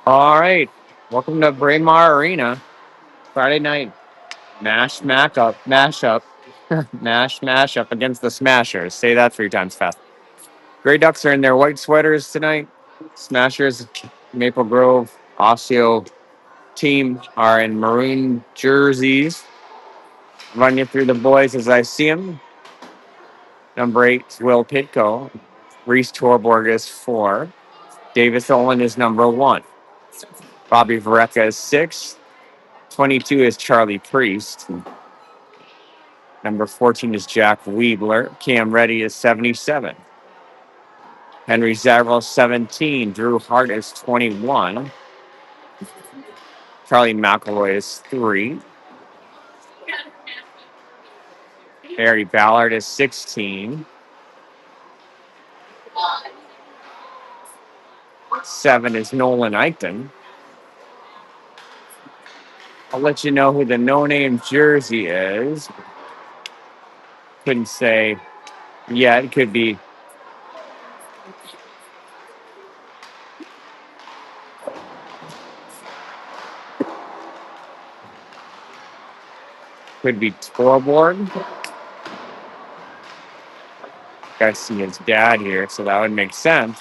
All right. Welcome to Braemar Arena. Friday night mashup, mash up against the Smashers. Say that 3 times fast. Grey Ducks are in their white sweaters tonight. Smashers, Maple Grove, Osseo team are in maroon jerseys. Run you through the boys as I see them. Number 8 is Will Pitko. Reese Torborg is 4. Davis Olin is number 1. Bobby Varecka is 6. 22 is Charlie Priest. Number 14 is Jack Weebler. Cam Reddy is 77. Henry Zavrel, 17. Drew Hart is 21. Charlie McElroy is 3. Harry Ballard is 16. 7 is Nolan Eichten. I'll let you know who the no-name jersey is. Couldn't say yet. It could be Torborg. Got to see his dad here, so that would make sense.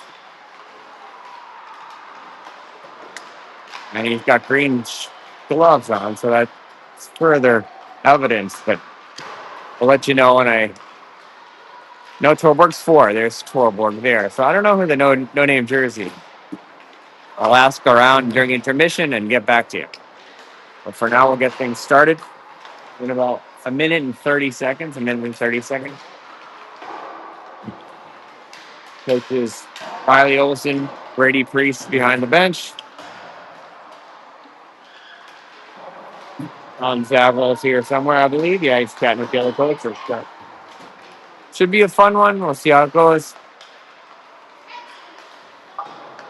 And he's got green gloves on, so that's further evidence. But I'll let you know when I. No, Torborg's 4. There's Torborg there. So I don't know who the no-name jersey. I'll ask around during intermission and get back to you. But for now, we'll get things started in about a minute and 30 seconds. Coaches Riley Olson, Brady Priest behind the bench. Zavrel's here somewhere, I believe. Yeah, he's chatting with the other coaches. So should be a fun one. We'll see how it goes.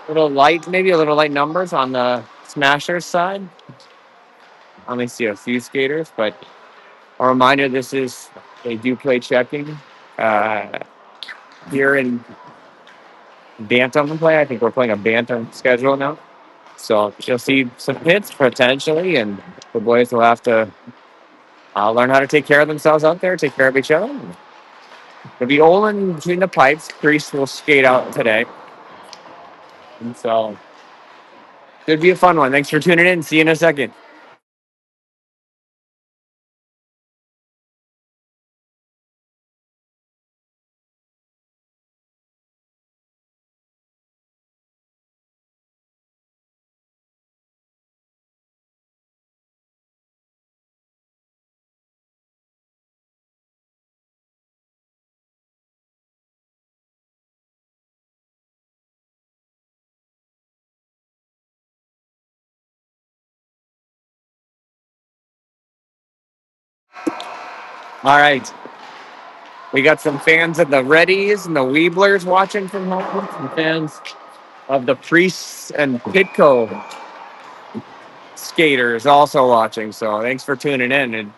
Maybe a little light numbers on the Smashers side. I only see a few skaters, but a reminder: they do play checking here in Bantam play. I think we're playing a Bantam schedule now, so you'll see some hits potentially, and the boys will have to learn how to take care of themselves out there, take care of each other. It'll be Olin between the pipes. Priest will skate out today, and so it'd be a fun one. Thanks for tuning in. See you in a second. All right. We got some fans of the Reddies and the Weeblers watching from home. Some fans of the Priests and Pitco skaters also watching. So thanks for tuning in. And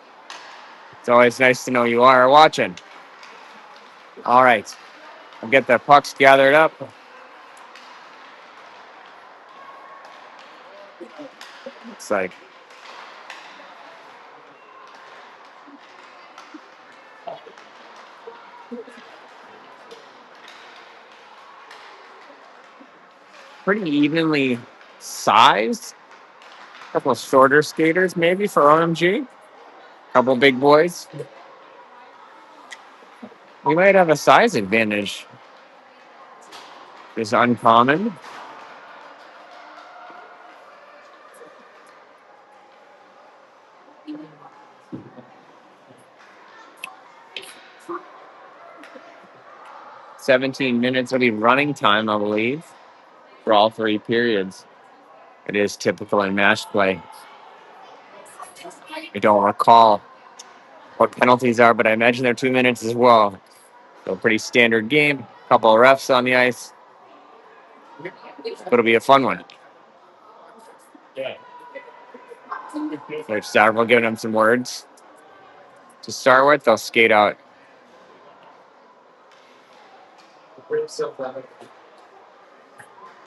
it's always nice to know you are watching. All right. I'll get the pucks gathered up. It's like pretty evenly sized. A couple of shorter skaters maybe for OMG. Couple big boys. We might have a size advantage. Is uncommon. $17 will be running time, I believe, for all 3 periods. It is typical in match play. I don't recall what penalties are, but I imagine they're 2 minutes as well. So pretty standard game. Couple of refs on the ice. It'll be a fun one. Coach Zavrel giving them some words. To start with, they'll skate out.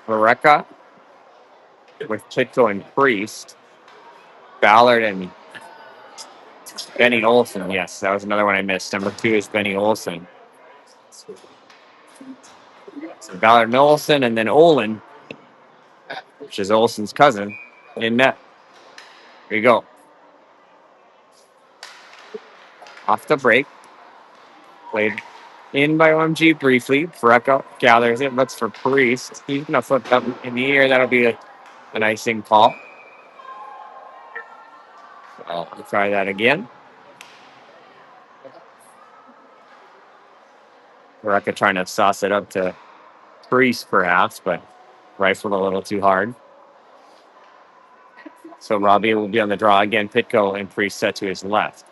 Varecka. with Chitko and Priest. Ballard and Benny Olsen. Yes, that was another one I missed. Number 2 is Benny Olsen. So Ballard and Olsen, and then Olin, which is Olsen's cousin, in net. Here you go. Off the break. Played in by OMG briefly. Brecka gathers it, looks for Priest. He's going to flip up in the air. That'll be an icing call. I'll try that again. Brecka trying to sauce it up to Priest, perhaps, but rifled a little too hard. So Robbie will be on the draw again. Pitko and Priest set to his left.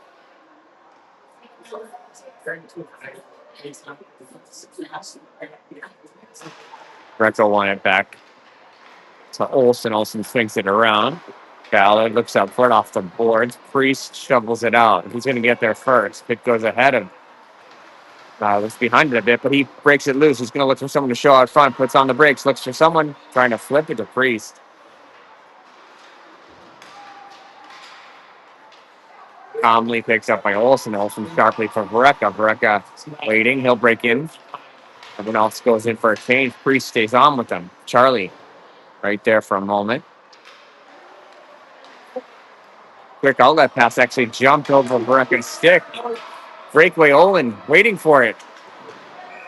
Brecka won it back to Olsen. Olsen swings it around. Ballard looks up for it off the boards. Priest shovels it out. He's going to get there first. Pit goes ahead of looks behind it a bit, but he breaks it loose. He's going to look for someone to show out front, puts on the brakes, looks for someone, trying to flip it to Priest. Calmly picks up by Olsen. Olsen sharply for Brecka. Brecka waiting. He'll break in. Everyone else goes in for a change. Priest stays on with them. Charlie right there for a moment. Quick outlet pass actually jumped over Brecka's stick. Breakaway Olin waiting for it.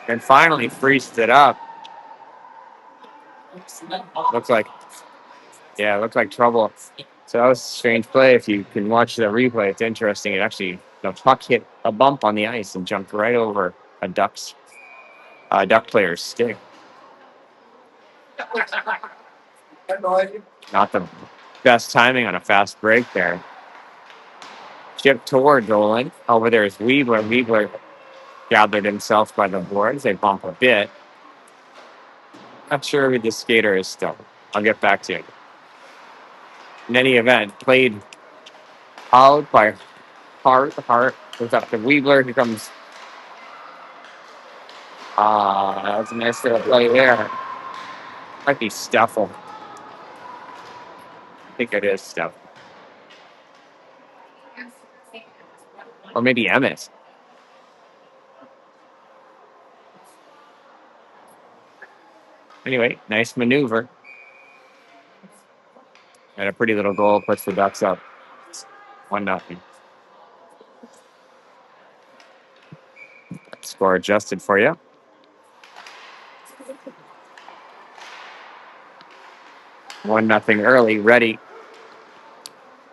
And finally freezed it up. Looks like trouble. So that was a strange play. If you can watch the replay, it's interesting. It actually, the puck hit a bump on the ice and jumped right over a Duck player's stick. Not the best timing on a fast break there. Chip towards Olin. Over there is Weebler. Weebler gathered himself by the boards. They bump a bit. Not sure who the skater is still. I'll get back to you. In any event, played out by Hart. Hart goes up to Weebler. Here comes. That was a nice little play there. Might be Steffel. I think it is Steffel. Or maybe Emmett. Anyway, nice maneuver. And a pretty little goal puts the Ducks up 1-0. Score adjusted for you. 1-0 early. Ready.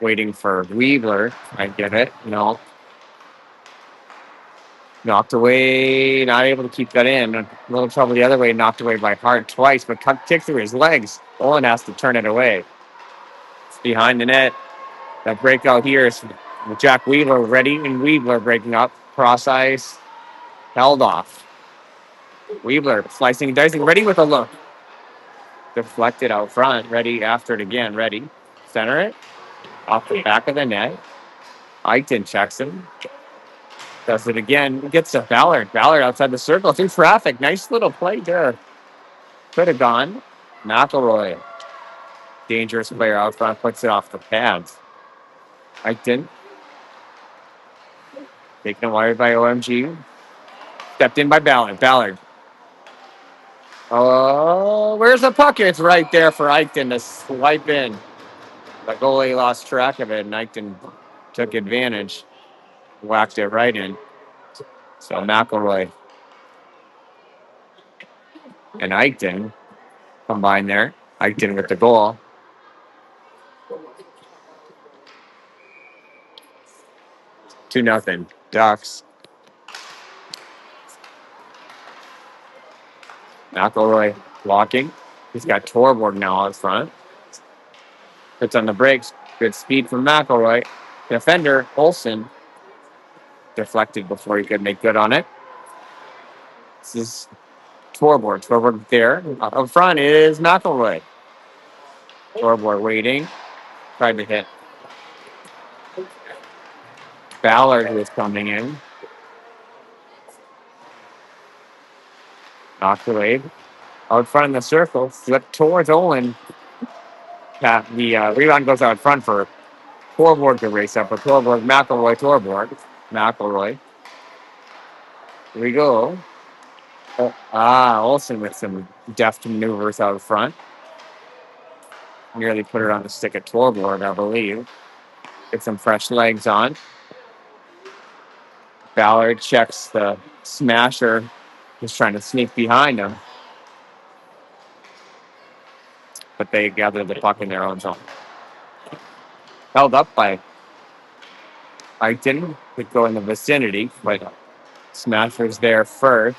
Waiting for Weebler. I get it. No. Knocked away. Not able to keep that in. A little trouble the other way. Knocked away by Hart twice, but kicked through his legs. Olin has to turn it away. It's behind the net. That breakout here is Jack Weebler ready, and Weebler breaking up. Cross ice. Held off. Weebler slicing and dicing. Ready with a look. Deflected out front. Ready after it again. Ready. Center it. Off the back of the net. Eichten checks him. Does it again. Gets to Ballard. Ballard outside the circle. Through traffic. Nice little play there. Could have gone. McElroy. Dangerous player out front. Puts it off the pads. Eichten. Taken away by OMG. Stepped in by Ballard. Ballard. Oh, where's the puck? It's right there for Eichten to swipe in. The goalie lost track of it, and Eichten took advantage. Whacked it right in. So McElroy and Eichten combined there. Eichten with the goal. Two nothing. Ducks. McElroy walking. He's got Torborg now out front. Puts on the brakes. Good speed from McElroy. Defender, Olsen, deflected before he could make good on it. This is Torborg. Torborg there. Up front is McElroy. Torborg waiting. Tried to hit Ballard, who is coming in. Knocked away. Out front in the circle. Flipped towards Olin. rebound goes out front for Torborg to race up. But Torborg, McElroy. Here we go. Olsen with some deft maneuvers out front. Nearly put it on the stick at Torborg, I believe. Get some fresh legs on. Ballard checks the smasher. He's trying to sneak behind him. But they gather the puck in their own zone. Held up by Eichton. Could go in the vicinity, but Smasher's there first.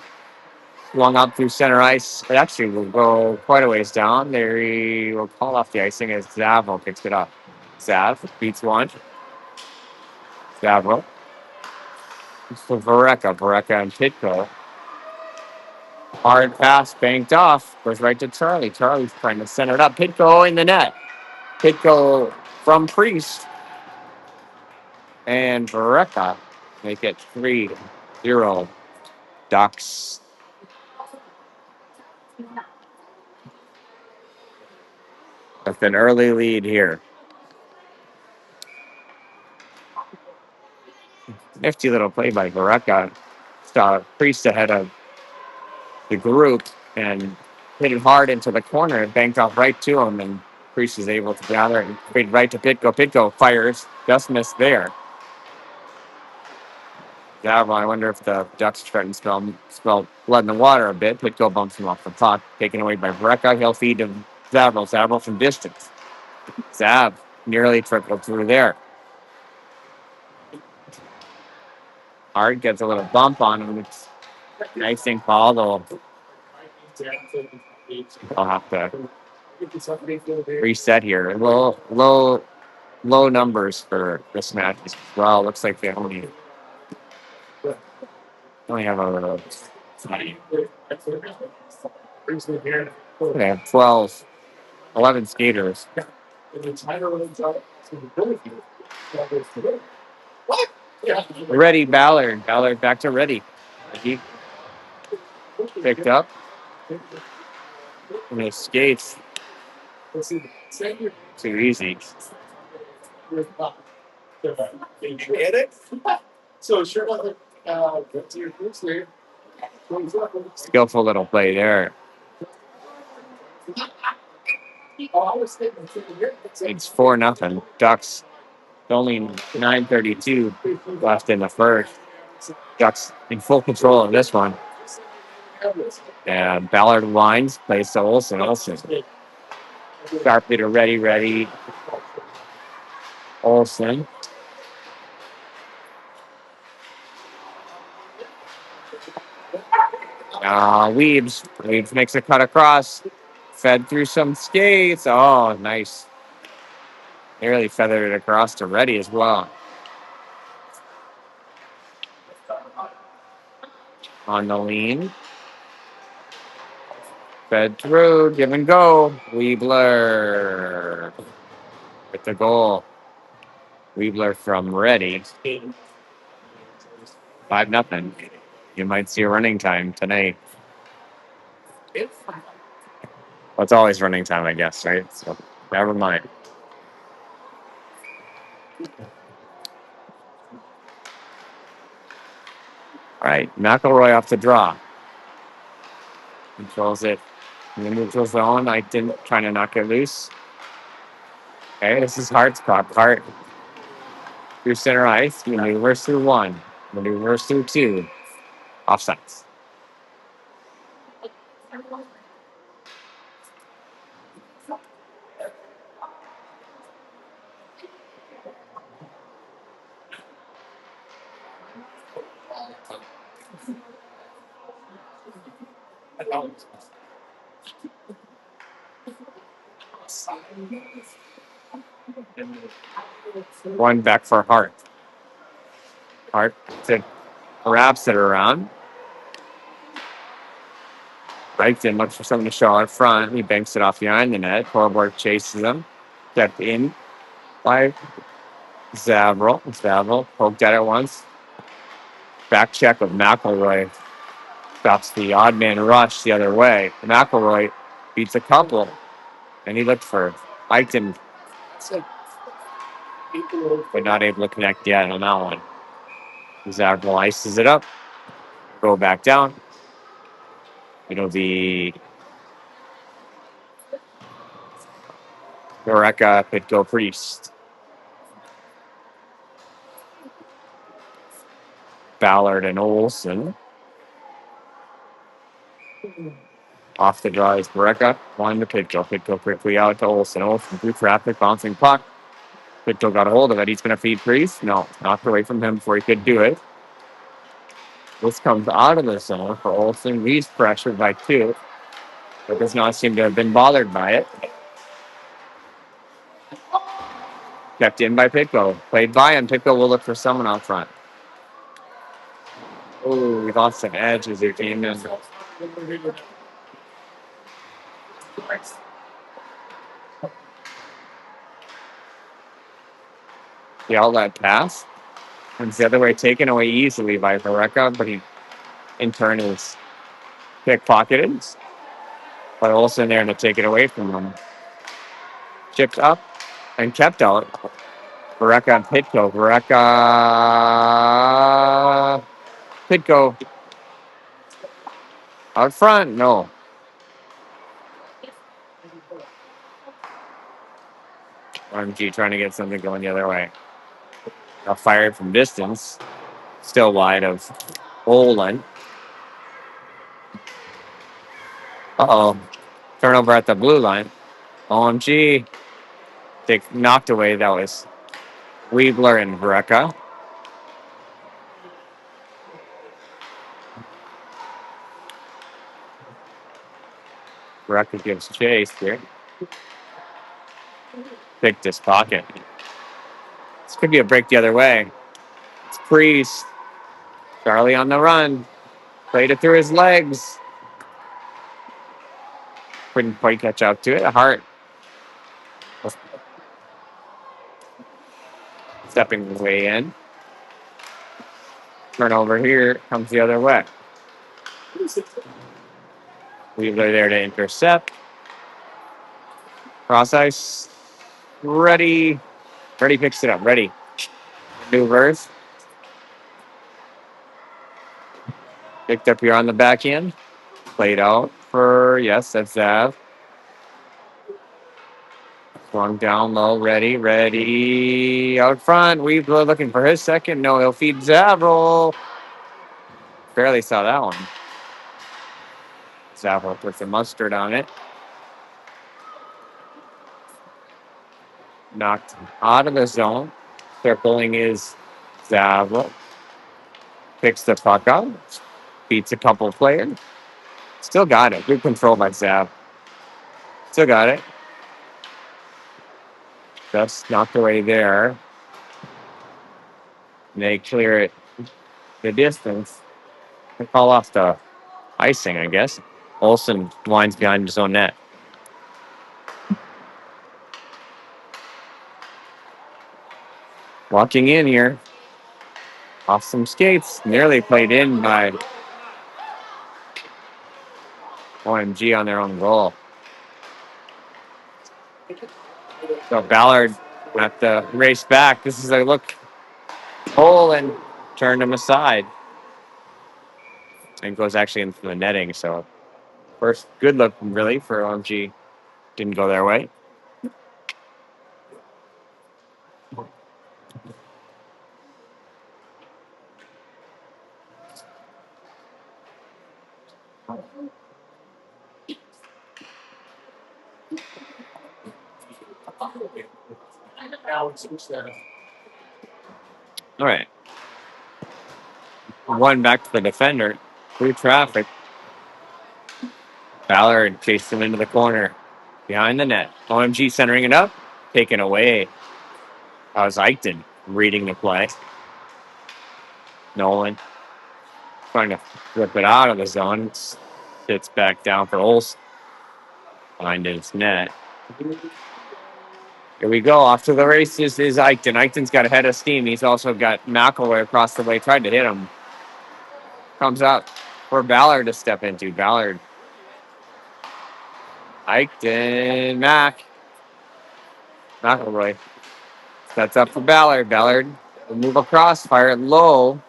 Swung up through center ice. It actually will go quite a ways down. There he will call off the icing as Zavro picks it up. Zav beats one. Zavro. For Vareka. Vareka and Pitko. Hard pass, banked off. Goes right to Charlie. Charlie's trying to center it up. Pitko in the net. Pitko from Priest. And Vareka make it 3-0 Ducks. With an early lead here. Nifty little play by Vareka. Saw Priest ahead of the group and hit it hard into the corner. It banked off right to him, and Priest is able to gather it and feed right to Pitko. Pitko fires. Just missed there. Yeah, well, I wonder if the Ducks are starting to smell blood in the water a bit. Pitko bumps him off the puck. Taken away by Vareka. He'll feed to Zavro. Zavro from distance. Zav nearly trickled through there. Hart gets a little bump on him. It's an icing call, though. I'll have to reset here. Low numbers for this match as well. Looks like they only have a they have 12, 11 skaters. Ready, Ballard. Ballard back to Ready. He picked up. And his skates. Too easy. Get it? Skillful little play there. It's 4-0. Ducks. Only 9:32 left in the first. Ducks in full control of this one. And Ballard winds, plays to Olsen. Olsen. Sharply to Ready. Olsen. Weebs. Weebs makes a cut across. Fed through some skates. Oh, nice. Nearly feathered it across to Ready as well. On the lean. Fed through. Give and go. Weebler. With the goal. Weebler from Ready. 5-0. You might see a running time tonight. Well, it's always running time, I guess, right? So, never mind. All right, McElroy off the draw. Controls it in the neutral zone. I didn't trying to knock it loose. Okay, this is Hart's puck. Hart through center ice. Maneuvers through one. Maneuvers through two. Offsides. One back for Hart. Hart wraps it around. Eichton looks for something to show out front. He banks it off behind the net. Torborg chases him. Stepped in by Zavro. Zavro poked at it once. Back check with McElroy. Stops the odd man rush the other way. McElroy beats a couple. And he looked for Eichton, but not able to connect yet on that one. Zavril ices it up. Go back down. It'll be Mareka, Pitko, Priest. Ballard and Olsen. Off the draw is Mareka. One to Pitko. Pitko quickly out to Olsen. Olsen through traffic, bouncing puck. Pitko got a hold of it. He's going to feed Priest. No, knocked away from him before he could do it. This comes out of the zone for Olsen. He's pressured by two, but does not seem to have been bothered by it. Kept in by Pitko. Played by him. Pitko will look for someone out front. Oh, we lost some edge as he came in. The outlet pass. And the other way taken away easily by Mareka, but he in turn is pickpocketed. But Olsen there to take it away from him. Chipped up and kept out. Mareka and Pitko. Mareka. Pitko. Out front? No. RMG trying to get something going the other way. Now fired from distance. Still wide of Olin. Uh-oh. Turnover at the blue line. OMG. They knocked away. That was Weebler and Mareka. Mareka gives chase here. Picked his pocket. This could be a break the other way. It's Priest. Charlie on the run. Played it through his legs. Couldn't quite catch up to it. Hart stepping way in. Turnover here comes the other way. Weebler there to intercept. Cross ice. Ready. Ready picks it up. Ready. Maneuvers. Picked up here on the back end. Played out for, yes, that's Zav. Swung down low. Ready. Out front. Weebler looking for his second. No, he'll feed Zavril. Barely saw that one. Zavril puts the mustard on it. Knocked out of the zone. Circling is Zavril. Picks the puck up. Beats a couple players. Still got it. Good control by Zav. Still got it. Just knocked away there. And they clear it the distance. They call off the icing, I guess. Olsen winds behind his own net. Walking in here. Off some skates. Nearly played in by OMG on their own goal. So Ballard have to race back. This is a look hole and turned him aside. And goes actually into the netting. So first good look really for OMG. Didn't go their way. All right. One back to the defender. Through traffic. Ballard chased him into the corner. Behind the net. OMG centering it up. Taken away. That was Eichton reading the play. Nolan trying to flip it out of the zone. Sits back down for Olsen. Behind his net. Here we go. Off to the races is Eichton. Eichton's got a head of steam. He's also got McElroy across the way. Tried to hit him. Comes out for Ballard to step into. Ballard. Eichton. Mac. McElroy sets up for Ballard. Ballard will move across, fire it low,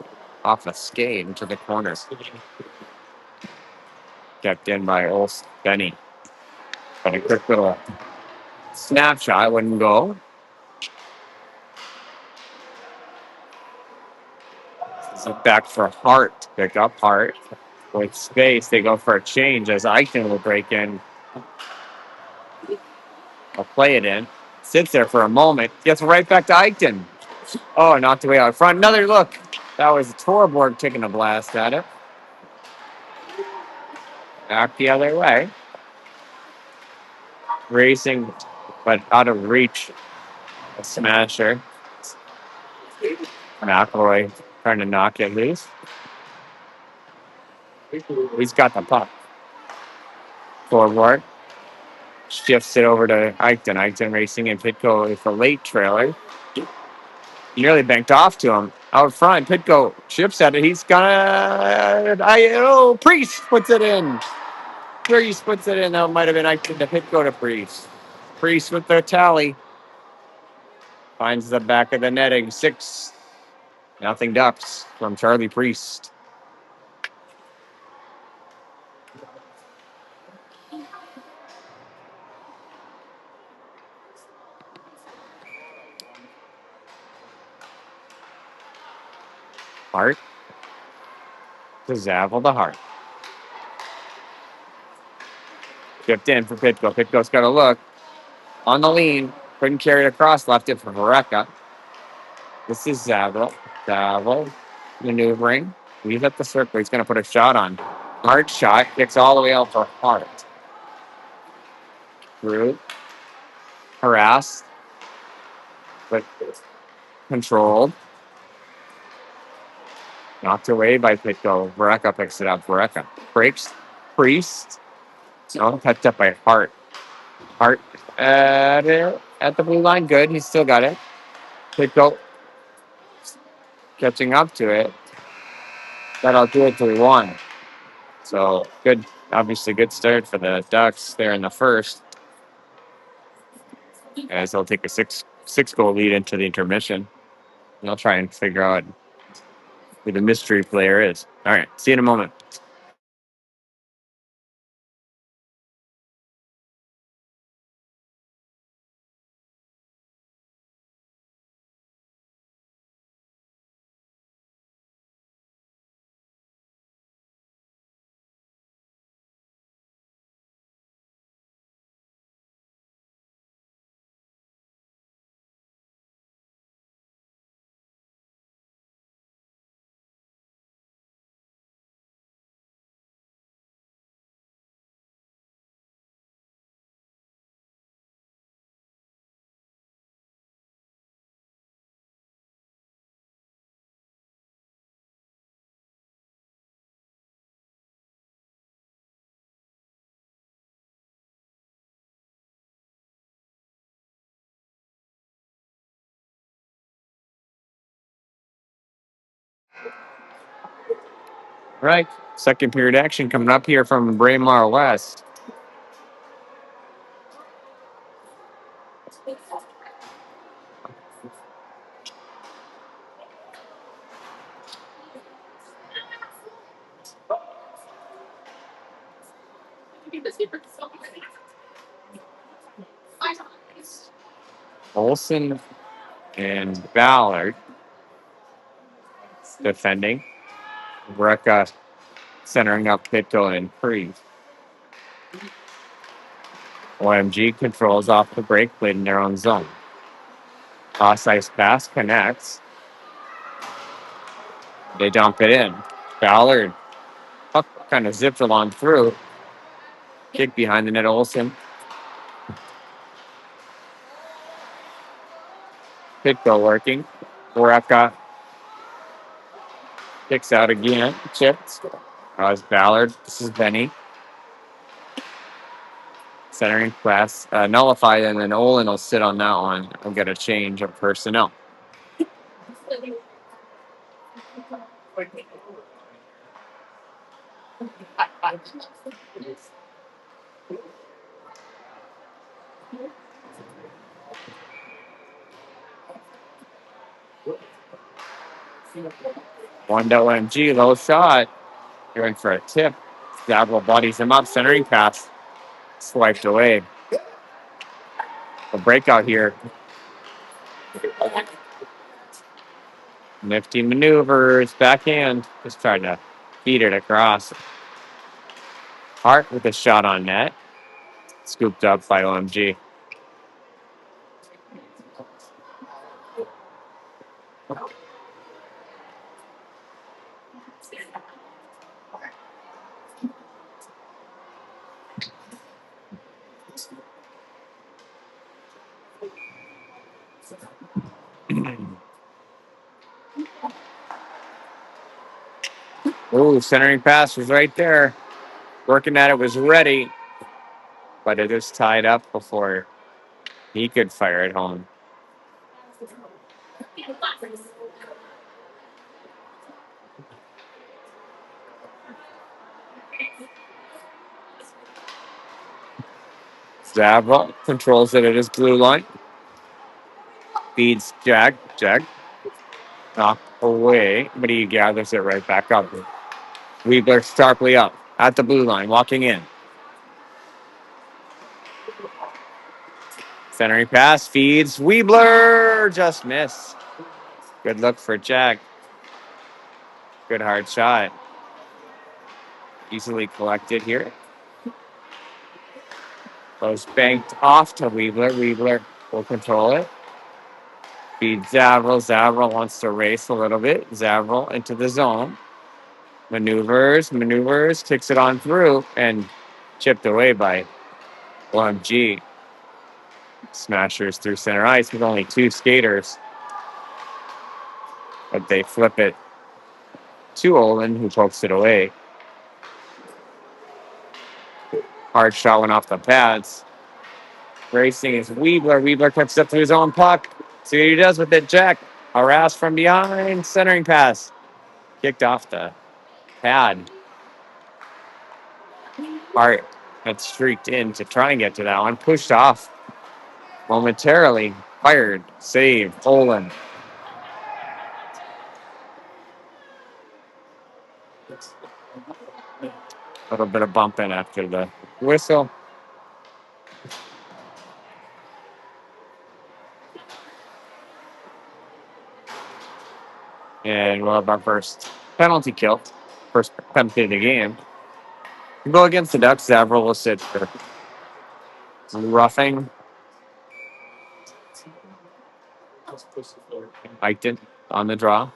off a skate into the corner. Kept in by Benny. But a quick little snapshot wouldn't go. This is back for Hart. Pick up Hart. With space, they go for a change as Eichner will break in. I'll play it in. Sits there for a moment. Gets right back to Eichner. Oh, knocked away out front. Another look. That was Torborg taking a blast at it. Back the other way. Racing, but out of reach. A smasher. McElroy trying to knock it loose. He's got the puck. Torborg shifts it over to Eichner. Eichner racing and Pitko with a late trailer. Nearly banked off to him. Out front, Pitko chips at it. He's gonna. Priest puts it in. Priest puts it in. That might have been Eichner to Pitko to Priest. Priest with the tally. Finds the back of the netting. 6-0 Ducks from Charlie Priest. Hart to Zavel to Hart. Chipped in for Pitko. Pitko's got a look. On the lean. Couldn't carry it across. Left it for Vareka. This is Zavel. Zavel maneuvering. He's at the circle. He's going to put a shot on. Hart shot. Kicks all the way out for Hart. Through. Harassed. But controlled. Knocked away by Pitko. Vareka picks it up. Vareka breaks. Priest. No, touched up by Hart. Hart at the blue line. Good. He's still got it. Pitko catching up to it. That'll do it 3-1. So good. Obviously, good start for the Ducks there in the first. As they'll take a six goal lead into the intermission. They'll try and figure out who the mystery player is. All right. See you in a moment. All right. Second period action coming up here from Braemar West. Olsen and Ballard defending. Brecka centering up Pitko and Priest. OMG controls off the break, played in their own zone. Toss ice pass connects. They dump it in. Ballard puck kind of zipped along through. Kick behind the net, Olsen. Pitko working. Brecka kicks out again. Chipped. It's Ballard. This is Benny. Centering class nullified, and then Olin will sit on that one. We'll get a change of personnel. One to OMG, low shot. Going for a tip. Zavril bodies him up, centering pass. Swiped away. A breakout here. Nifty maneuvers, backhand. Just trying to feed it across. Hart with a shot on net. Scooped up by OMG. Ooh, centering pass was right there. Working at it was ready, but it is tied up before he could fire it home. Zavril controls it at his blue line. Feeds Jag. Jag knocked away, but he gathers it right back up. Weebler sharply up at the blue line, walking in. Centering pass feeds. Weebler just missed. Good look for Jag. Good hard shot. Easily collected here. Goes banked off to Weebler. Weebler will control it. Feeds Zavril. Zavril wants to race a little bit. Zavril into the zone. Maneuvers, kicks it on through, and chipped away by OMG. Smashers through center ice with only two skaters. But they flip it to Olin, who pokes it away. Hard shot went off the pads. Racing is Weebler. Weebler cuts up to his own puck. See what he does with it, Jack. Harassed from behind. Centering pass. Kicked off the pad. Hart had streaked in to try and get to that one. Pushed off momentarily. Fired. Save. Olin. A little bit of bumping after the whistle. And we'll have our first penalty kill. First penalty of the game. We go against the Ducks. Zavril will sit for roughing. Eichton on the draw.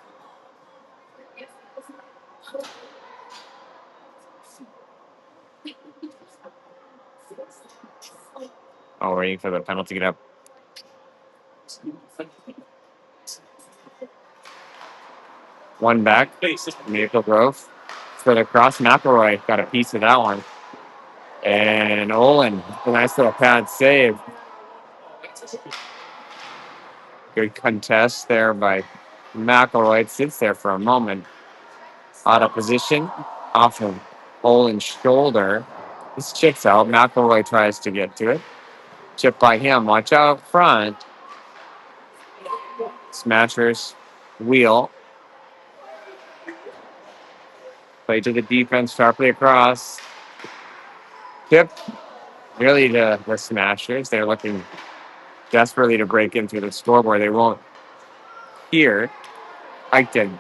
Oh, waiting for the penalty to get up. One back. Maple Grove. For the cross. McElroy got a piece of that one. And Olin, a nice little pad save. Good contest there by McElroy. It sits there for a moment. Out of position. Off of Olin's shoulder. This chicks out. McElroy tries to get to it. Chip by him. Watch out up front. Smashers. Wheel. Play to the defense. Sharply across. Tip. Really the Smashers. They're looking desperately to break into the scoreboard. They won't here. Eichton.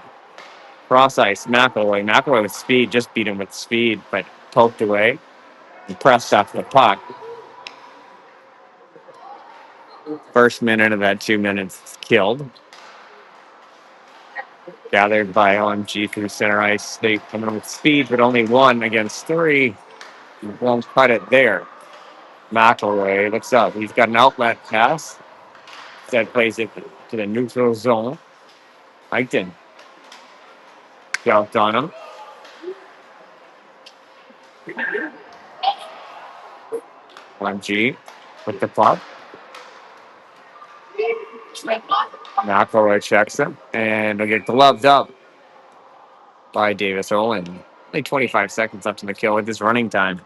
Cross ice. McElroy. McElroy with speed. Just beat him with speed, but poked away. And pressed off the puck. First minute of that 2 minutes killed. Gathered by OMG through center ice. They come in with speed, but only one against three. Won't cut it there. McElroy looks up. He's got an outlet pass. Instead plays it to the neutral zone. Eichton jumped on him. OMG with the puck. McElroy checks him, and he'll get gloved up by Davis Olin. Only 25 seconds left in the kill with his running time.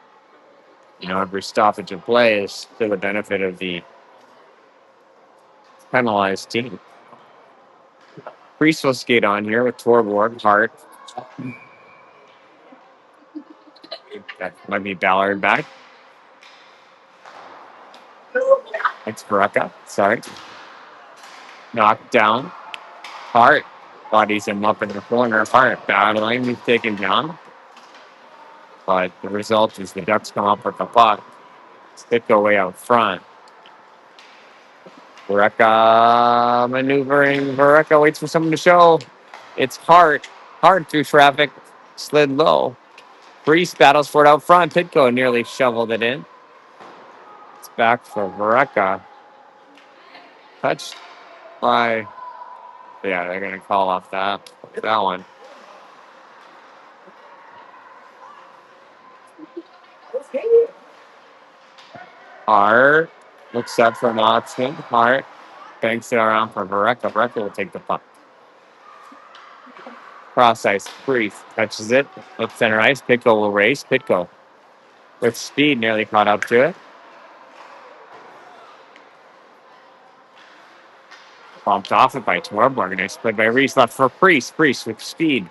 Every stoppage of play is to the benefit of the penalized team. Priest will skate on here with Torborg, Hart. That might be Ballard back. It's Baraka. Sorry. Knocked down. Hart bodies him up in the corner. Hart battling. He's taken down. But the result is the Ducks come up with the puck. Spitko way out front. Baraka maneuvering. Baraka waits for someone to show. It's Hart. Hart through traffic. Slid low. Priest battles for it out front. Pitko nearly shoveled it in. It's back for Baraka. Touched by... Yeah, they're going to call off that one. Hart looks up for Moxon. Hart banks it around for Baraka. Baraka will take the puck. Cross ice. Priest touches it. Looks center ice. Pitko will race. Pitko with speed nearly caught up to it. Bumped off it by Torborg. And split by Reese. Left for Priest. Priest with speed.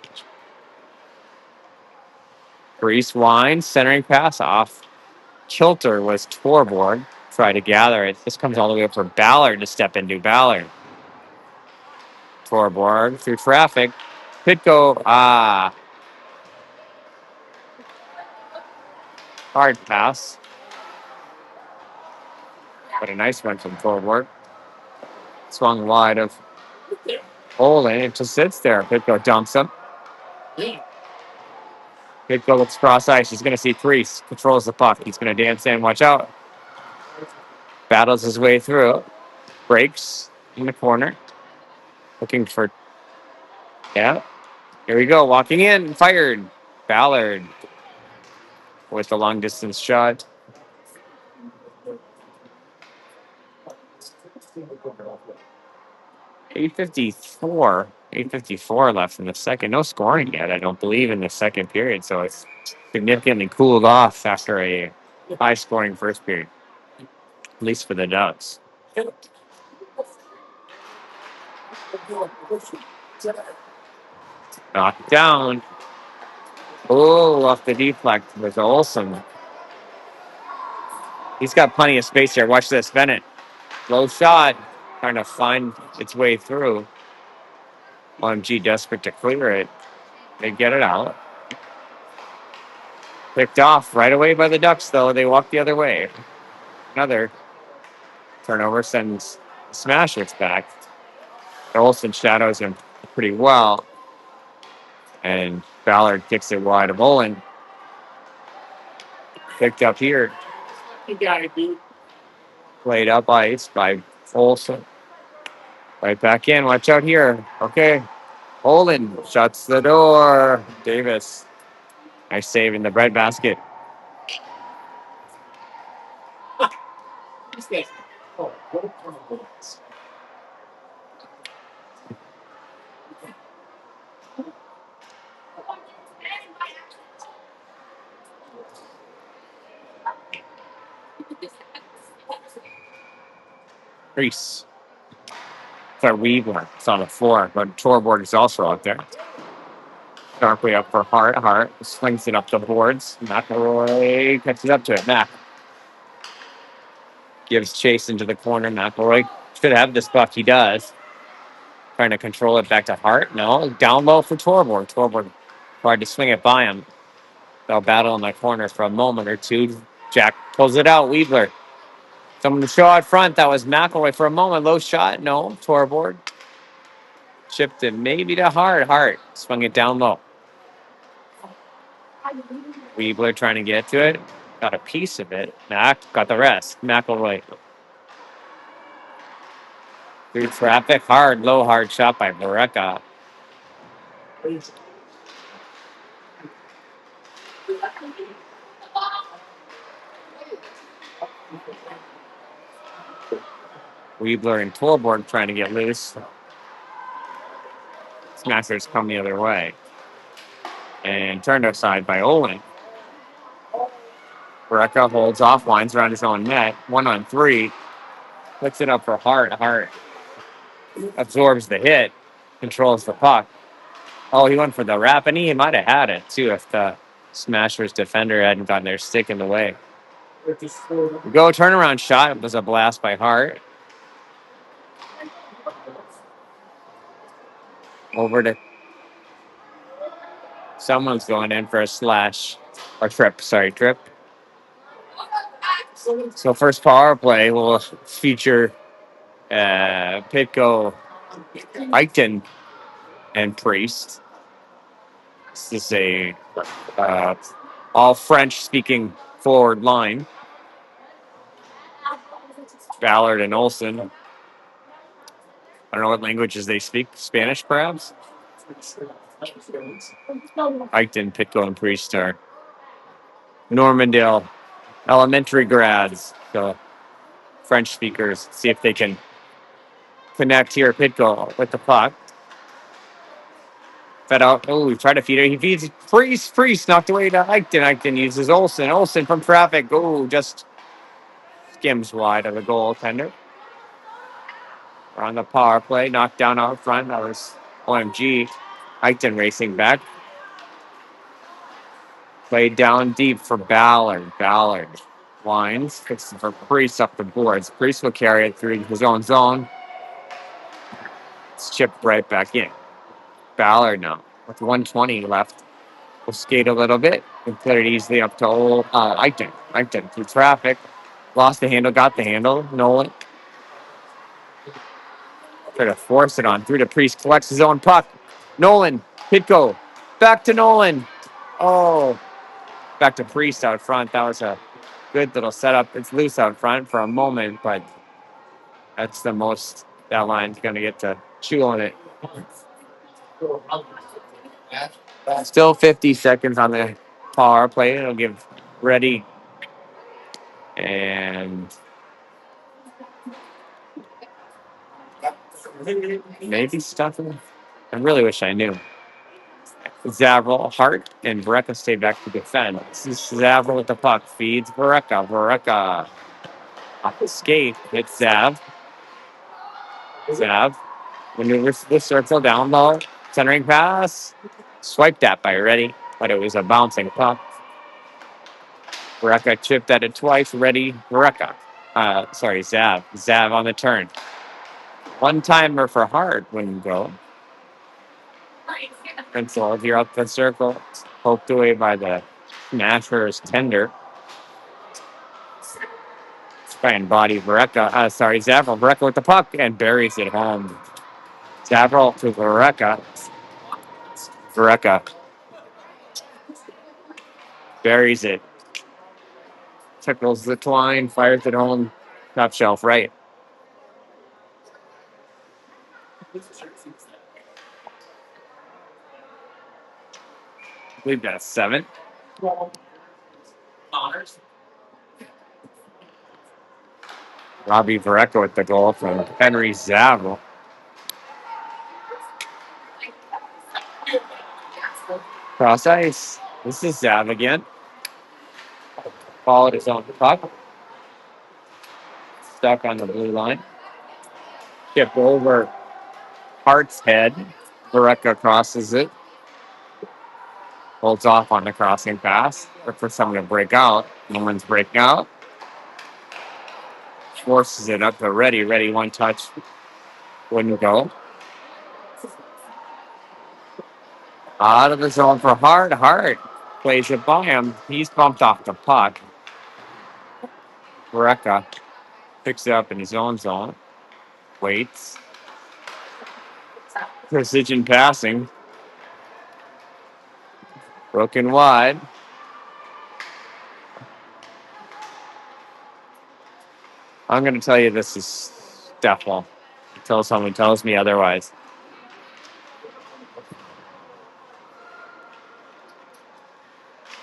Priest winds. Centering pass off. Kilter was Torborg. Try to gather it. This comes all the way up for Ballard to step into. Ballard. Torborg through traffic. Pitko. Hard pass. But a nice one from Torborg. Swung wide of Olin. It just sits there. Pitko dumps him. Pitko looks cross ice. He's going to see Priest. Controls the puck. He's going to dance in. Watch out. Battles his way through. Breaks in the corner. Looking for... Yeah. Here we go. Walking in. Fired. Ballard with the long distance shot. $8:54 left in the second. No scoring yet, I don't believe, in the second period. So it's significantly cooled off after a high scoring first period, at least for the Ducks. Knocked down. Oh, off the deflect with Olsen. He's got plenty of space here. Watch this. Bennett. Low shot. Trying to find its way through. OMG desperate to clear it. They get it out. Picked off right away by the Ducks, though. They walk the other way. Another turnover sends Smashers back. Olsen shadows him pretty well. And Ballard kicks it wide of Olin. Picked up here. Played up ice by Olsen. Right back in. Watch out here. Okay. Olin shuts the door. Davis. Nice save in the breadbasket. Reese. For Weaver. It's on the floor, but Torborg is also out there. Sharply up for Hart. Hart slings it up the boards. McElroy catches up to it. Mac gives chase into the corner. McElroy should have this puck. He does. Trying to control it back to Hart. No. Down low for Torborg. Torborg tried to swing it by him. They'll battle in the corner for a moment or two. Jack pulls it out. Weaver. Someone to show out front. That was McElroy for a moment. Low shot. No. Torborg. Chipped it maybe to Hart. Hart swung it down low. Weebler trying to get to it. Got a piece of it. Mac got the rest. McElroy. Through traffic. Low hard shot by Baraka. Weebler and Torborg trying to get loose. Smashers come the other way. And turned aside by Olin. Baraka holds off, winds around his own net. 1-on-3. Puts it up for Hart. Hart absorbs the hit. controls the puck. Oh, he went for the wrap, and he might have had it too if the Smashers defender hadn't gotten their stick in the way. Go turnaround shot. It was a blast by Hart. Over to someone's going in for a slash or trip. Sorry, trip. So first power play will feature Pitko, Eichten, and Priest. This is a uh, all French speaking forward line. Ballard and Olsen. I don't know what languages they speak. Spanish, perhaps? Eichten, Pitko, and Priest are Normandale elementary grads. So French speakers. See if they can connect here. Pitko with the puck. Fed out. Oh, he tried to feed it. He feeds Priest. Priest knocked away to Eichten. Eichten uses Olsen. Olsen from traffic. Oh, just skims wide of the goaltender. We're on the power play. Knocked down out front. That was OMG. Eichten racing back. Played down deep for Ballard. Ballard winds. Fixing for Priest up the boards. Priest will carry it through his own zone. It's chipped right back in. Ballard now with 120 left. Will skate a little bit and put it easily up to old Eichten. Eichten through traffic. Lost the handle, got the handle. Nolan try to force it on through to Priest. Collects his own puck. Nolan, Pitko, back to Nolan. Oh, back to Priest out front. That was a good little setup. It's loose out front for a moment, but that's the most that line's going to get to chew on it. Still 50 seconds on the power play. It'll give Ready and maybe Stuffing. I really wish I knew. Zavril, Hart, and Vareka stay back to defend. This is Zavril with the puck. Feeds Vareka. Vareka off the skate. It's Zav. Zav maneuvers the circle down low. Centering pass. Swiped that by Ready, but it was a bouncing puck. Vareka chipped at it twice. Ready. Vareka. Sorry, Zav. Zav on the turn. One timer for Hart wouldn't go. Pencil here up the circle. Poked away by the Smashers tender. Try and body Vareka. Zavril. Vareka with the puck and buries it home. Zavril to Vareka. Vareka buries it. Tickles the twine. Fires it home. Top shelf right. I believe that's 7. Robbie Vareka with the goal from Henry Zavril. Cross ice. This is Zav again. Followed his own puck. Stuck on the blue line. Chipped over Hart's head. Vareka crosses it. Holds off on the crossing pass. Look for someone to break out. No one's breaking out. Forces it up to Ready. Ready one touch. Wouldn't go. Out of the zone for Hart. Hart plays it by him. He's bumped off the puck. Vareka picks it up in his own zone. Waits. Precision passing. Broken wide. I'm going to tell you this is Steffel until someone tells me otherwise.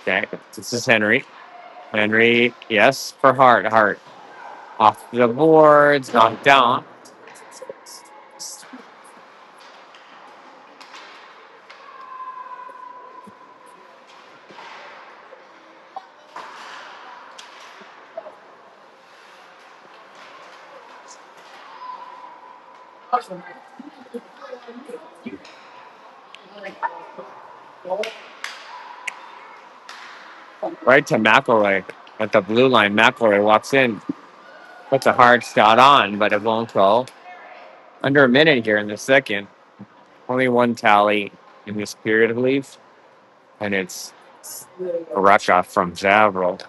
Okay, this is Henry. Henry, yes, for Hart. Hart off the boards, knocked down. Right to McElroy at the blue line. McElroy walks in, puts a hard shot on, but it won't go. Under a minute here in the second. Only one tally in this period, I believe. And it's a rush off from Zavril.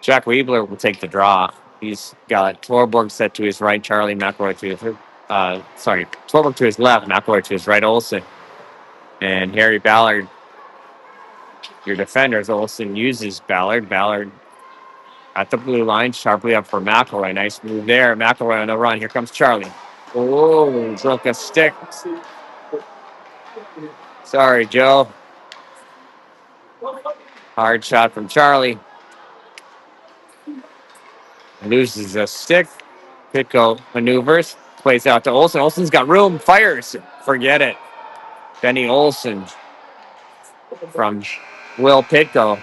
Jack Weebler will take the draw. He's got Torborg set to his right, Charlie McElroy to his Torborg to his left, McElroy to his right, Olsen. And Harry Ballard, your defenders. Olsen uses Ballard. Ballard at the blue line, sharply up for McElroy. Nice move there. McElroy on the run. Here comes Charlie. Oh, broke a stick. Sorry, Joe. Hard shot from Charlie. Loses a stick. Pitko maneuvers. Plays out to Olsen. Olsen's got room. Fires. Forget it. Benny Olsen from Will Pitko,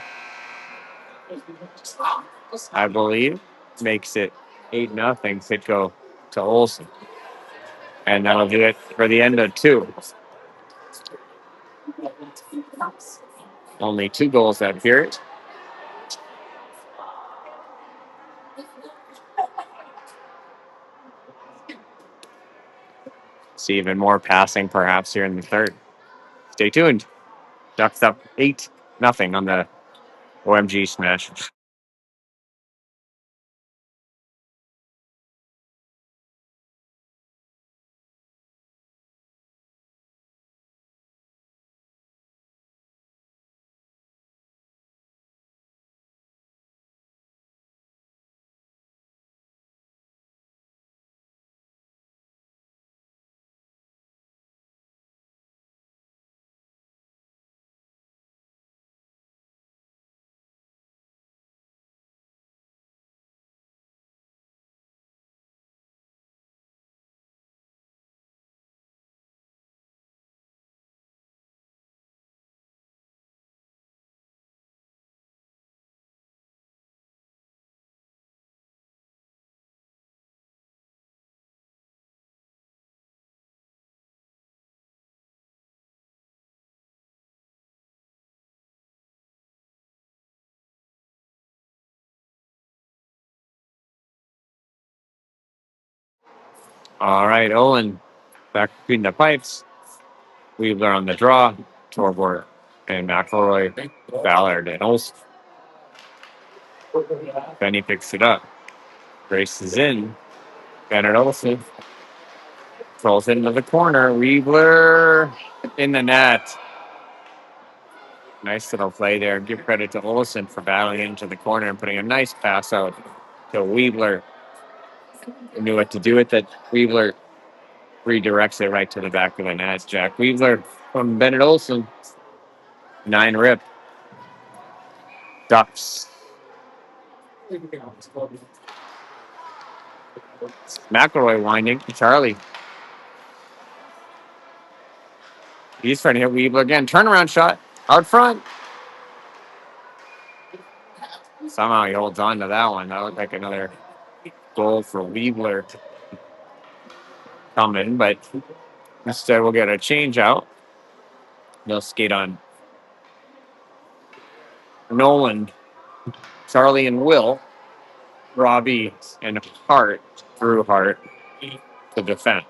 I believe, makes it 8-0 Pitko to Olsen. And that'll do it for the end of two. Only 2 goals that period. See even more passing perhaps here in the third. Stay tuned. Ducks up 8-0 on the OMG smash. All right, Owen back between the pipes. Weebler on the draw. Torborg and McElroy, Ballard, and Olsen. Benny picks it up. Races in. Bennett Olsen throws into the corner. Weebler in the net. Nice little play there. Give credit to Olsen for battling into the corner and putting a nice pass out to Weebler. Knew what to do with it. Weebler redirects it right to the back of the net. Jack Weebler from Bennett Olsen. 9 rip. Ducks. McElroy winding. Charlie. He's trying to hit Weebler again. Turnaround shot. Out front. Somehow he holds on to that one. That looked like another goal for Weebler coming, but instead we'll get a change out. They'll skate on Nolan, Charlie, and Will. Robbie and Hart, Drew Hart, to defend.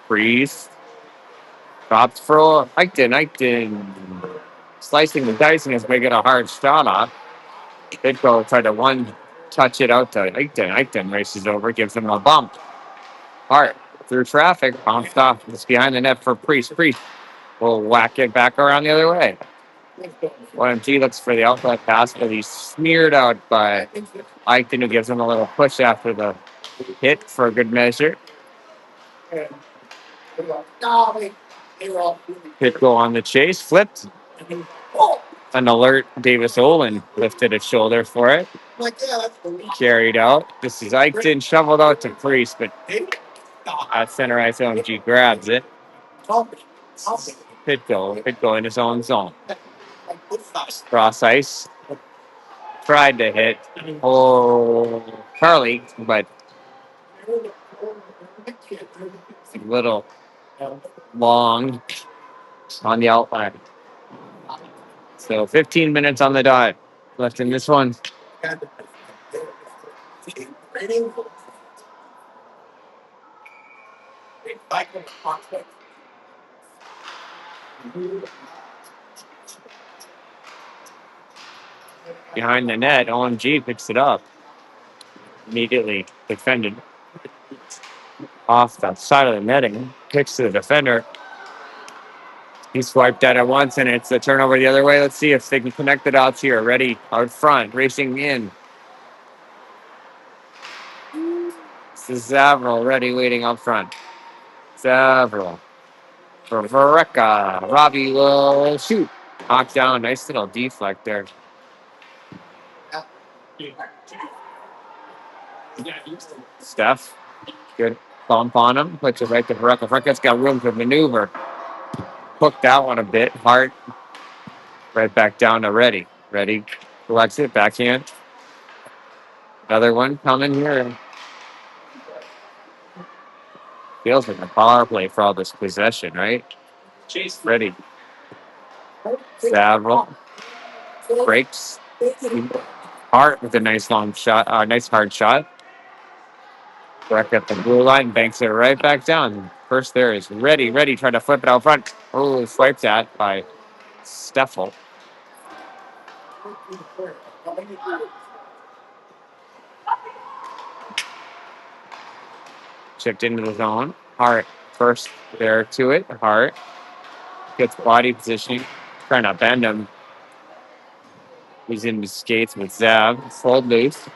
Freeze. Drops for Eichton. Eichton slicing the dice and is making a hard shot off. Pitko tried to touch it out to Eichton. Eichton races over, gives him a bump. Hart through traffic, bounced off. It's behind the net for Priest. Priest will whack it back around the other way. OMG looks for the outlet pass, but he's smeared out by Eichton, who gives him a little push after the hit for a good measure. Pitko on the chase, flipped. An alert Davis Olin lifted his shoulder for it. Carried out. This is Eichton, shoveled out to Priest, but at center ice OMG grabs it. Pitko in his own zone. Cross ice. tried to hit Charlie, but a little long on the outline. So 15 minutes on the dot left in this one. Behind the net, OMG picks it up. Immediately defended off the side of the netting. Kicks to the defender. He swiped at it once, and it's a turnover the other way. Let's see if they can connect the dots here. Ready out front, racing in. This is Zavril, ready, waiting out front. Zavril. For Vareka. Robbie will shoot. Knocked down. Nice little deflect there. Steph. Good bump on him. Puts it right to Vareka. Vareka's got room to maneuver. Hooked that one a bit. Hart. Right back down to Ready. Ready. Collects it. Backhand. Another one coming here. Feels like a power play for all this possession, right? Ready. Zavril. Breaks. Hart with a nice long shot. Nice hard shot. Back at the blue line, banks it right back down. First there is Ready, trying to flip it out front. Oh, swiped at by Steffel. Chipped into the zone. Hart first there to it. Hart gets body positioning, trying to bend him. He's in the skates with Zav. Fold loose.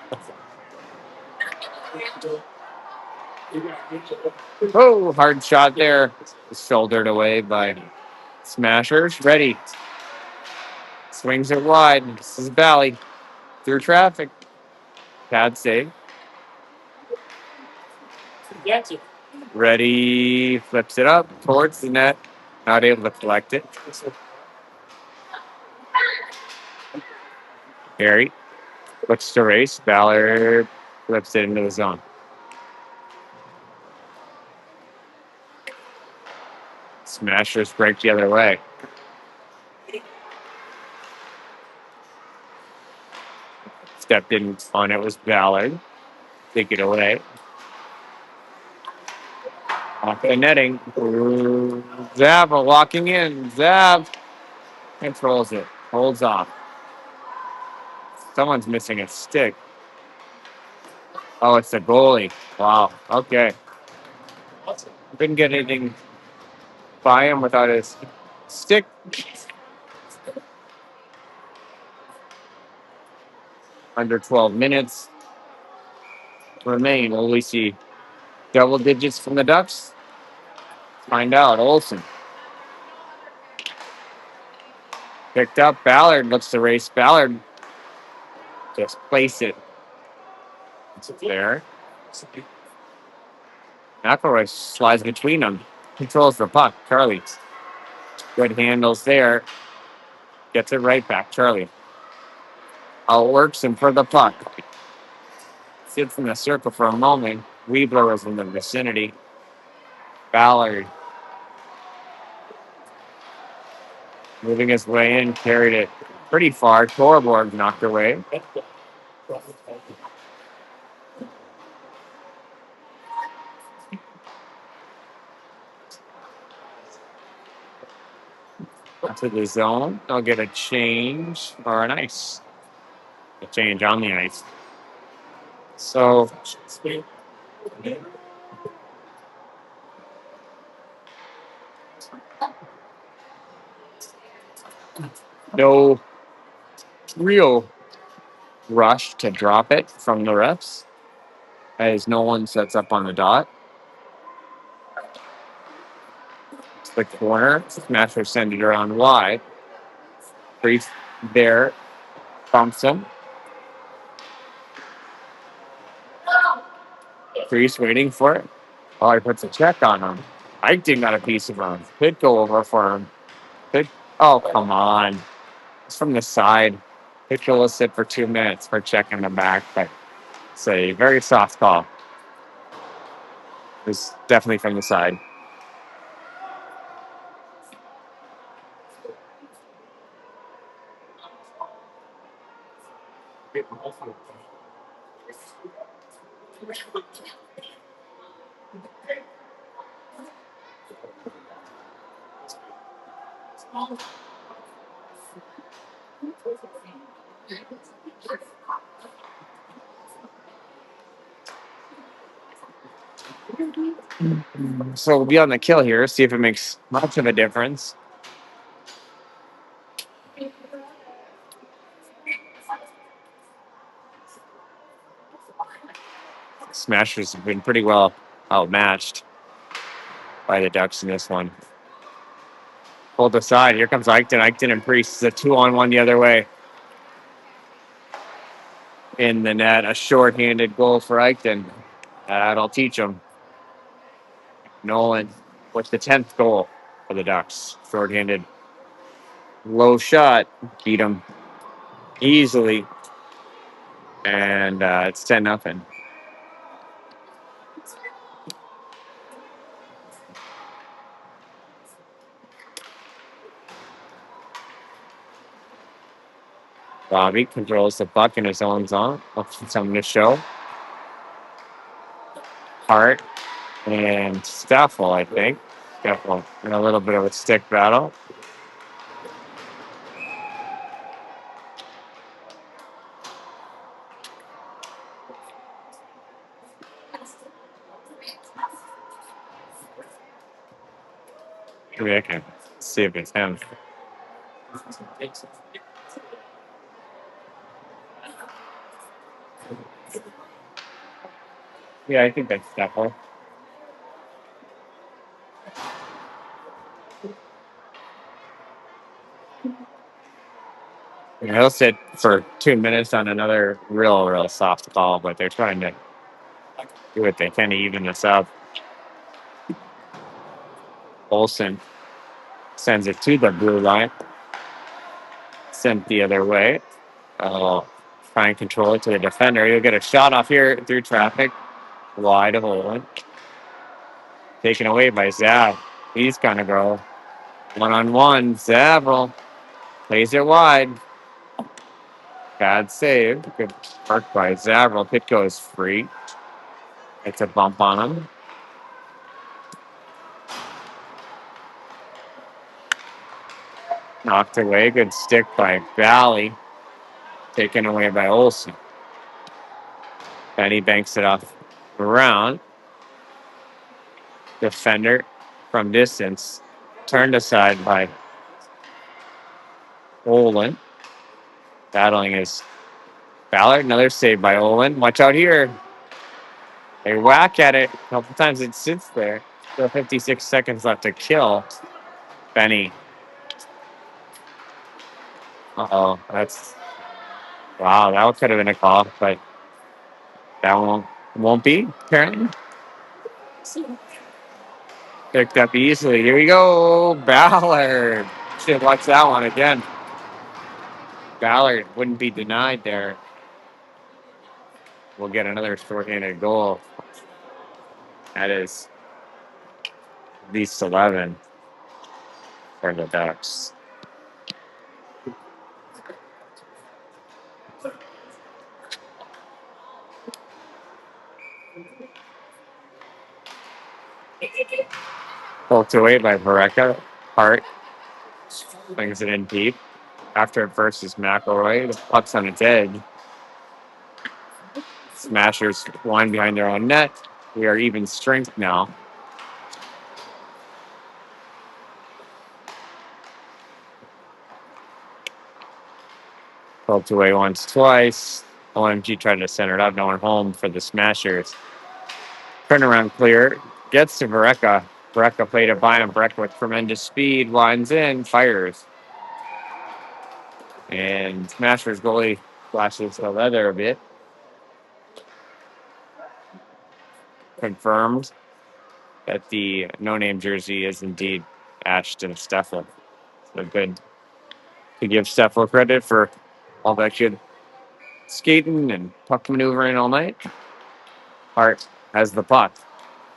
Oh, hard shot there. Shouldered away by Smashers. Ready. Swings it wide. This is Bally. Through traffic. Pad save. Ready. Flips it up towards the net. Not able to collect it. Harry looks to race. Ballard flips it into the zone. Smashers break the other way. Stepped in on it was Ballard. Take it away. Off the netting. Zav walking in. Zav controls it. Holds off. Someone's missing a stick. Oh, it's the goalie. Wow. Okay. Couldn't get anything by him without his stick. Under 12 minutes remain. Will we see double digits from the Ducks? Find out. Olsen. Picked up. Ballard looks to race. Ballard just place it. It's there. McElroy slides between them. Controls the puck. Charlie. Good handles there. Gets it right back. Charlie. Outworks him for the puck. Sits in the circle for a moment. Weebler was in the vicinity. Ballard. Moving his way in. Carried it pretty far. Torborg knocked away. To the zone. They'll get a change or an ice. A change on the ice. So no real rush to drop it from the refs as no one sets up on the dot. It's the corner. Smasher send it around wide. Priest there bumps him. Priest waiting for it. Oh, he puts a check on him. Eichting got a piece of him. Could go over for him. Oh, come on. It's from the side. Pitcher will sit for 2 minutes for checking the back, but it's a very soft call. It's definitely from the side. So we'll be on the kill here, see if it makes much of a difference. Smashers have been pretty well outmatched by the Ducks in this one. Pulled aside. Here comes Eichton. Eichton and Priest. It's a 2-on-1 the other way. In the net, a short-handed goal for Eichton. That'll teach him. Nolan with the 10th goal for the Ducks. Short-handed low shot. Beat him easily. And it's 10-0. Bobby controls the puck in his own zone. Something to show. Hart and Staffel, I think. Staffel in a little bit of a stick battle. Maybe I can see if it's him. Yeah, I think that's Staffel. And he'll sit for 2 minutes on another real soft call, but they're trying to do what they can to even this up. Olsen sends it to the blue line. Sent the other way. Try and control it to the defender. You'll get a shot off here through traffic. Wide of Olin. Taken away by Zav. He's gonna go 1-on-1. Zavril plays it wide. Bad save. Good work by Zavril. Pitko is free. It's a bump on him. Knocked away. Good stick by Valley. Taken away by Olsen. Benny banks it off around. Defender from distance. Turned aside by Olin. Battling his Ballard. Another save by Olin. Watch out here. They whack at it. A couple times it sits there. Still 56 seconds left to kill. Benny. That's wow. That could have been a call, but that won't be apparently. Picked up easily. Here we go. Ballard. Should watch that one again. Ballard wouldn't be denied there. We'll get another short-handed goal. That is at least 11 for the Ducks. Pulled away by Vareka. Hart brings it in deep. After it versus McElroy, the puck's on its edge. Smashers line behind their own net. We are even strength now. Pulled away once, twice. OMG tried to center it up. No one home for the Smashers. Turnaround clear. Gets to Vareka. Vareka played it by him. Vareka with tremendous speed. Lines in. Fires. And Smashers goalie flashes the leather a bit. Confirmed that the no-name jersey is indeed Ashton Steffel. So good to give Steffel credit for All that good skating and puck maneuvering all night. Hart has the puck.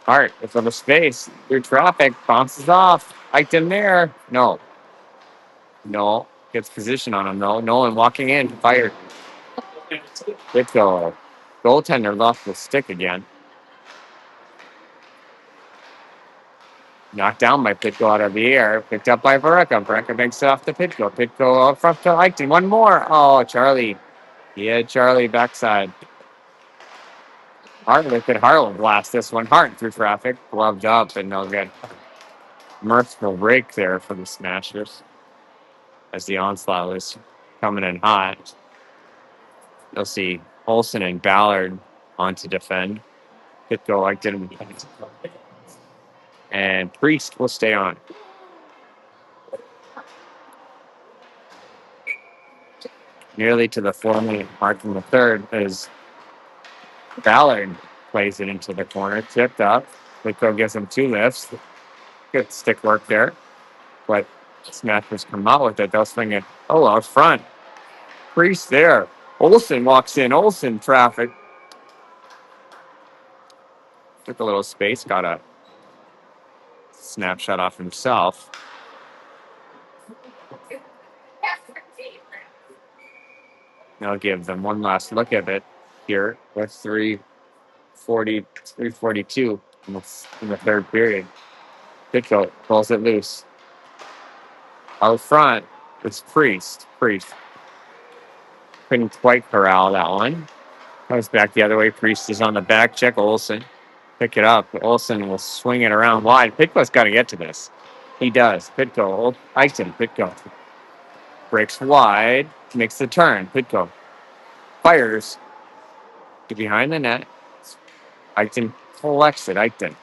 Hart, it's on the space. Through traffic, bounces off. Hiked in there. No. No. Gets position on him, though. Nolan walking in. Fired. Pitko. Goaltender lost the stick again. Knocked down by Pitko out of the air. Picked up by Vereka. Vereka makes it off to Pitko. Pitko out front to Eichton. One more. Oh, Charlie. Yeah, Charlie backside. Hart could Harlow blast this one. Hart through traffic. Gloved up and no good. Mirthful break there for the Smashers as the onslaught was coming in hot. You'll see Olsen and Ballard on to defend. Pitko like didn't. And Priest will stay on. Nearly to the 4-minute mark in the third as Ballard plays it into the corner, tipped up. Pitko gives him 2 lifts. Good stick work there. But Smashers come out with it. They'll swing it. Oh, out front. Priest there. Olsen walks in. Olsen traffic. Took a little space. Got a snapshot off himself. I'll give them one last look at it here with 3:42 in the third period. Pitko pulls it loose. Out front, it's Priest. Priest couldn't quite corral that one. Comes back the other way. Priest is on the back check. Olsen pick it up. Olsen will swing it around wide. Pitko's got to get to this. He does. Pitko. Eichton. Pitko breaks wide. Makes the turn. Pitko fires to behind the net. Eichton collects it. Eichton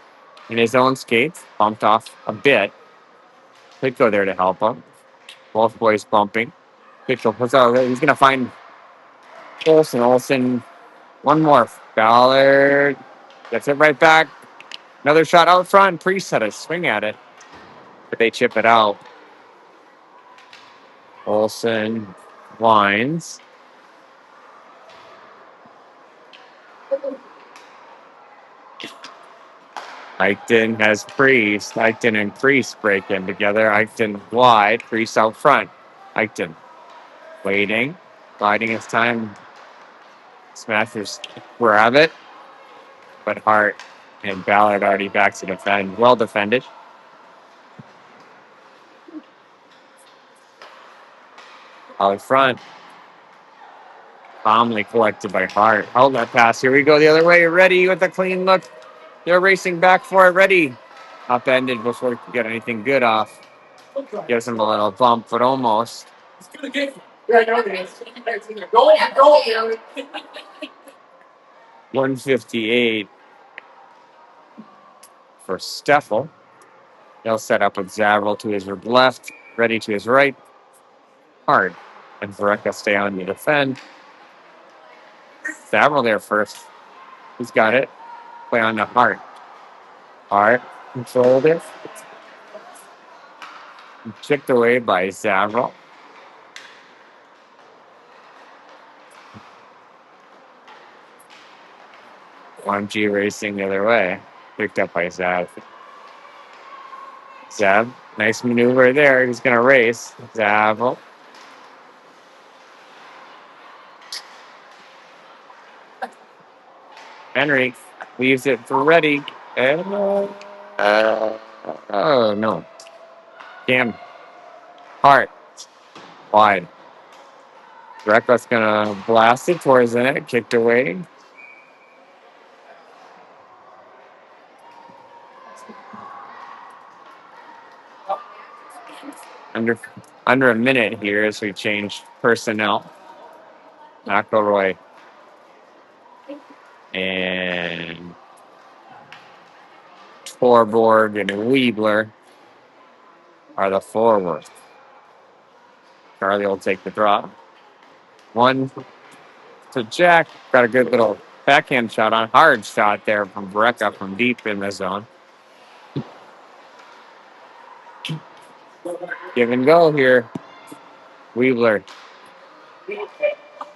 in his own skates. Bumped off a bit. Pitko there to help him. Both boys bumping. Pitko puts out. He's going to find Olsen. Olsen. One more. Ballard gets it right back. Another shot out front. Priest had a swing at it, but they chip it out. Olsen winds. Eichton has Priest. Eichton and Priest break in together. Eichton wide. Priest out front. Eichton waiting. Biding his time. Smashers grab it. But Hart and Ballard already back to defend. Well defended. Out front. Calmly collected by Hart. Hold that pass. Here we go the other way. Ready with a clean look. They're racing back for it. Ready. Upended before we could get anything good off. Gives him a little bump, but almost. 158 for Steffel. He'll set up with Zavril to his left, ready to his right. Hard. And Vereka stay on to defend. Zavril there first. He's got it. Play on to Hart. Hart controlled it. Chipped away by Zavril. OMG racing the other way. Picked up by Zav. Zav, nice maneuver there. He's going to race. Zavril. Henry leaves it for Reddy. And, oh, no. Damn. Hart. Wide. Reckless going to blast it towards the net. Kicked away. Under a minute here as we change personnel. McElroy and Torborg and Weebler are the forwards. Charlie will take the drop. One to Jack. Got a good little backhand shot on. Hard shot there from Vereka from deep in the zone. Give and go here. Weebler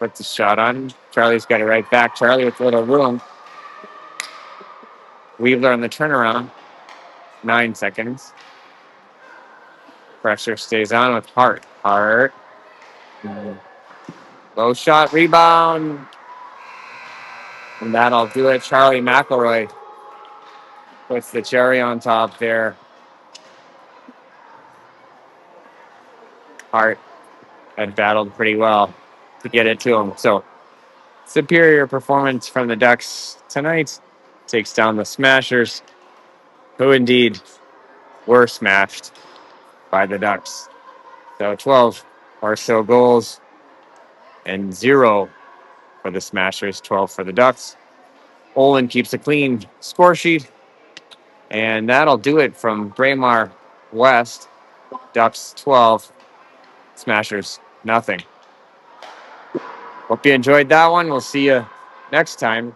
puts the shot on. Charlie's got it right back. Charlie with a little room. Weaver on the turnaround. 9 seconds. Pressure stays on with Hart. Hart. Low shot, rebound. And that'll do it. Charlie McElroy puts the cherry on top there. Hart had battled pretty well to get it to him. So superior performance from the Ducks tonight. Takes down the Smashers, who indeed were smashed by the Ducks. So 12 or so goals and 0 for the Smashers, 12 for the Ducks. Olin keeps a clean score sheet. And that'll do it from Braemar West. Ducks 12, Smashers nothing. Hope you enjoyed that one. We'll see you next time.